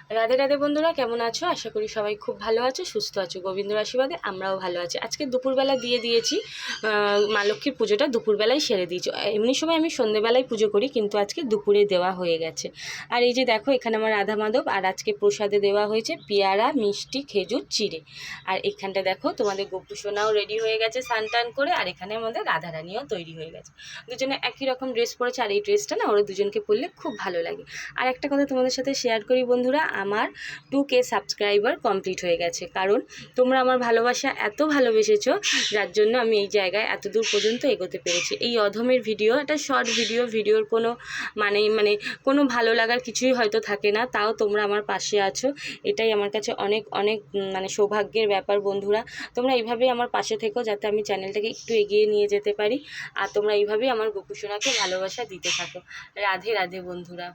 রাধে রাধে বন্ধুরা, কেমন আছো? আশা করি সবাই খুব ভালো আছো, সুস্থ আছো। গোবিন্দর আশীর্বাদে আমরাও ভালো আছি। আজকে দুপুরবেলা দিয়ে দিয়েছি, মা লক্ষ্মীর পুজোটা দুপুরবেলায় সেরে দিয়েছি। এমনি সময় আমি সন্ধেবেলায় পুজো করি, কিন্তু আজকে দুপুরে দেওয়া হয়ে গেছে। আর এই যে দেখো, এখানে আমার রাধা মাধব, আর আজকে প্রসাদে দেওয়া হয়েছে পেয়ারা, মিষ্টি, খেজুর, চিড়ে। আর এখানটা দেখো তোমাদের গোপু সোনাও রেডি হয়ে গেছে স্নান টান করে, আর এখানে আমাদের রাধারানীও তৈরি হয়ে গেছে। দুজনে একই রকম ড্রেস পরেছে, আর এই ড্রেসটা না ওরা দুজনকে পরলে খুব ভালো লাগে। আর একটা কথা তোমাদের সাথে শেয়ার করি বন্ধুরা, আমার 2K সাবস্ক্রাইবার কমপ্লিট হয়ে গেছে। কারণ তোমরা আমার ভালোবাসা এত ভালোবেসেছো, যার জন্য আমি এই জায়গায় এত দূর পর্যন্ত এগোতে পেরেছি। এই অধমের ভিডিও, একটা শর্ট ভিডিওর কোনো মানে কোনো ভালো লাগার কিছুই হয়তো থাকে না, তাও তোমরা আমার পাশে আছো। এটাই আমার কাছে অনেক অনেক মানে সৌভাগ্যের ব্যাপার বন্ধুরা। তোমরা এইভাবেই আমার পাশে থেকো, যাতে আমি চ্যানেলটাকে একটু এগিয়ে নিয়ে যেতে পারি। আর তোমরা এইভাবেই আমার গোপু সোনাকে ভালোবাসা দিতে থাকো। রাধে রাধে বন্ধুরা।